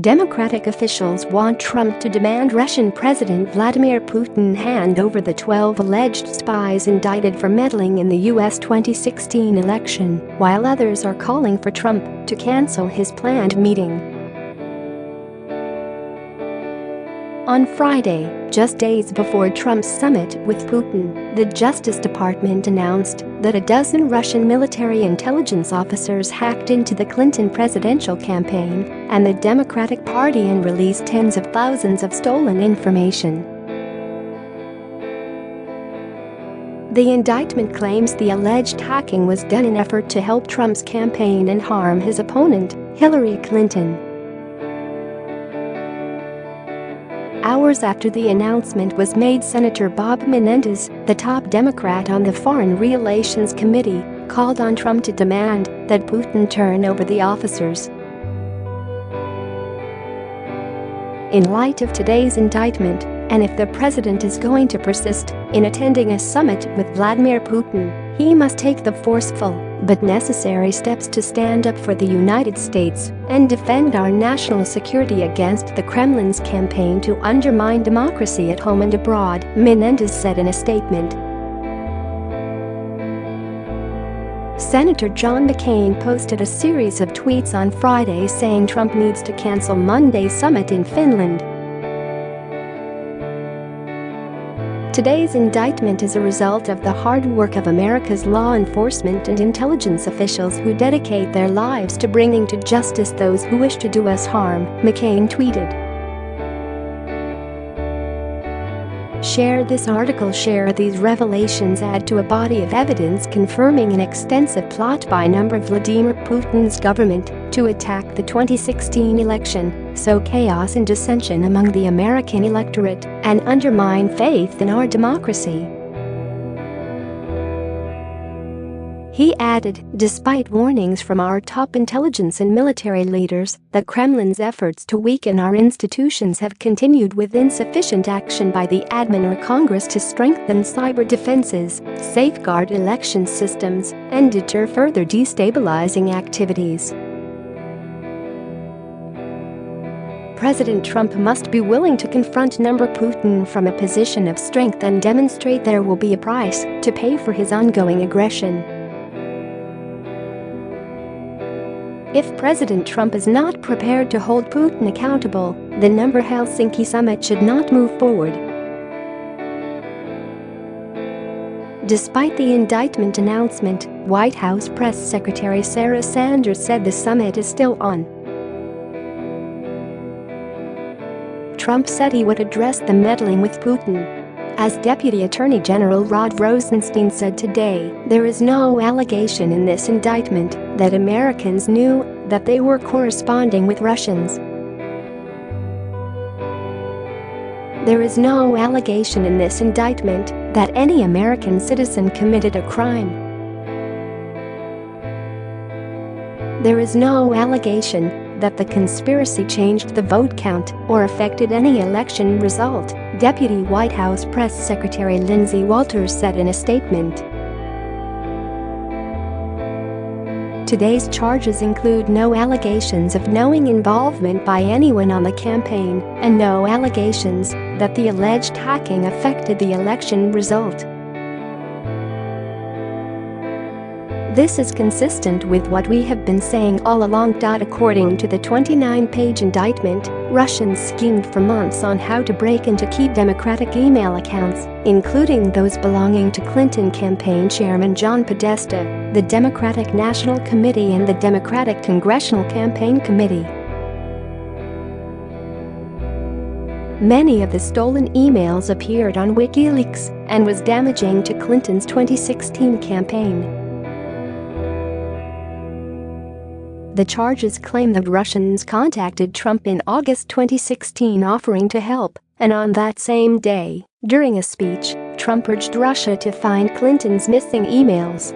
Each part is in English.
Democratic officials want Trump to demand Russian President Vladimir Putin hand over the 12 alleged spies indicted for meddling in the U.S. 2016 election, while others are calling for Trump to cancel his planned meeting. On Friday, just days before Trump's summit with Putin, the Justice Department announced that a dozen Russian military intelligence officers hacked into the Clinton presidential campaign and the Democratic Party and released tens of thousands of stolen information. The indictment claims the alleged hacking was done in an effort to help Trump's campaign and harm his opponent, Hillary Clinton. Hours after the announcement was made, Senator Bob Menendez, the top Democrat on the Foreign Relations Committee, called on Trump to demand that Putin turn over the officers. In light of today's indictment, and if the president is going to persist in attending a summit with Vladimir Putin, he must take the forceful but necessary steps to stand up for the United States and defend our national security against the Kremlin's campaign to undermine democracy at home and abroad, Menendez said in a statement. Senator John McCain posted a series of tweets on Friday saying Trump needs to cancel Monday's summit in Finland. Today's indictment is a result of the hard work of America's law enforcement and intelligence officials who dedicate their lives to bringing to justice those who wish to do us harm, McCain tweeted. Share this article. Share these revelations add to a body of evidence confirming an extensive plot by a number of Vladimir Putin's government to attack the 2016 election, sow chaos and dissension among the American electorate, and undermine faith in our democracy. He added, despite warnings from our top intelligence and military leaders, the Kremlin's efforts to weaken our institutions have continued with insufficient action by the admin or Congress to strengthen cyber defenses, safeguard election systems, and deter further destabilizing activities. President Trump must be willing to confront Putin from a position of strength and demonstrate there will be a price to pay for his ongoing aggression. If President Trump is not prepared to hold Putin accountable, the Helsinki summit should not move forward. Despite the indictment announcement, White House Press Secretary Sarah Sanders said the summit is still on. Trump said he would address the meddling with Putin. As Deputy Attorney General Rod Rosenstein said today, there is no allegation in this indictment that Americans knew that they were corresponding with Russians. There is no allegation in this indictment that any American citizen committed a crime. There is no allegation that the conspiracy changed the vote count or affected any election result, Deputy White House Press Secretary Lindsey Walters said in a statement. Today's charges include no allegations of knowing involvement by anyone on the campaign and no allegations that the alleged hacking affected the election result. This is consistent with what we have been saying all along. According to the 29-page indictment, Russians schemed for months on how to break into key Democratic email accounts, including those belonging to Clinton campaign chairman John Podesta, the Democratic National Committee and the Democratic Congressional Campaign Committee. Many of the stolen emails appeared on WikiLeaks and was damaging to Clinton's 2016 campaign. The charges claim that Russians contacted Trump in August 2016 offering to help, and on that same day, during a speech, Trump urged Russia to find Clinton's missing emails.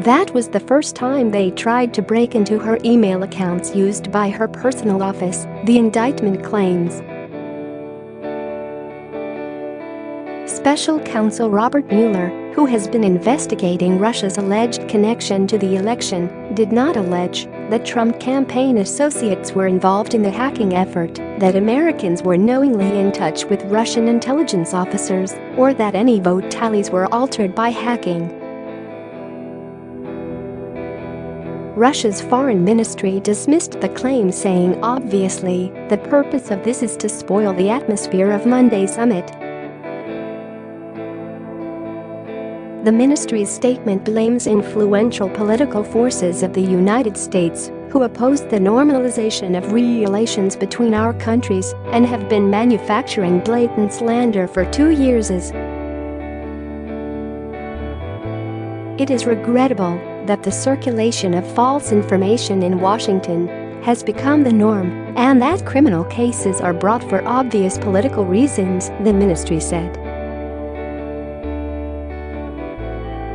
That was the first time they tried to break into her email accounts used by her personal office, the indictment claims. Special counsel Robert Mueller, who has been investigating Russia's alleged connection to the election, did not allege that Trump campaign associates were involved in the hacking effort, that Americans were knowingly in touch with Russian intelligence officers, or that any vote tallies were altered by hacking. Russia's foreign ministry dismissed the claim, saying obviously, the purpose of this is to spoil the atmosphere of Monday's summit. The ministry's statement blames influential political forces of the United States, who oppose the normalization of relations between our countries and have been manufacturing blatant slander for 2 years. It is regrettable that the circulation of false information in Washington has become the norm and that criminal cases are brought for obvious political reasons, the ministry said.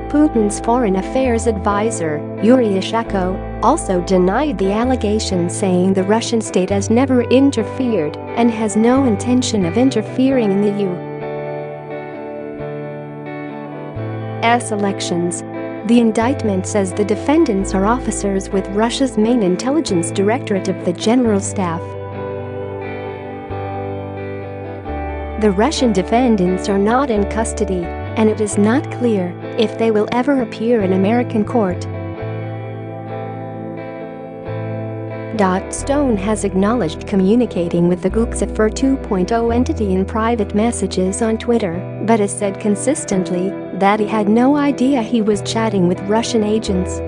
Putin's foreign affairs advisor, Yuri Ishako, also denied the allegations, saying the Russian state has never interfered and has no intention of interfering in the U.S. elections. The indictment says the defendants are officers with Russia's main intelligence directorate of the General Staff. The Russian defendants are not in custody, and it is not clear if they will ever appear in American court. Stone has acknowledged communicating with the Gooksiffer 2.0 entity in private messages on Twitter, but has said consistently that he had no idea he was chatting with Russian agents.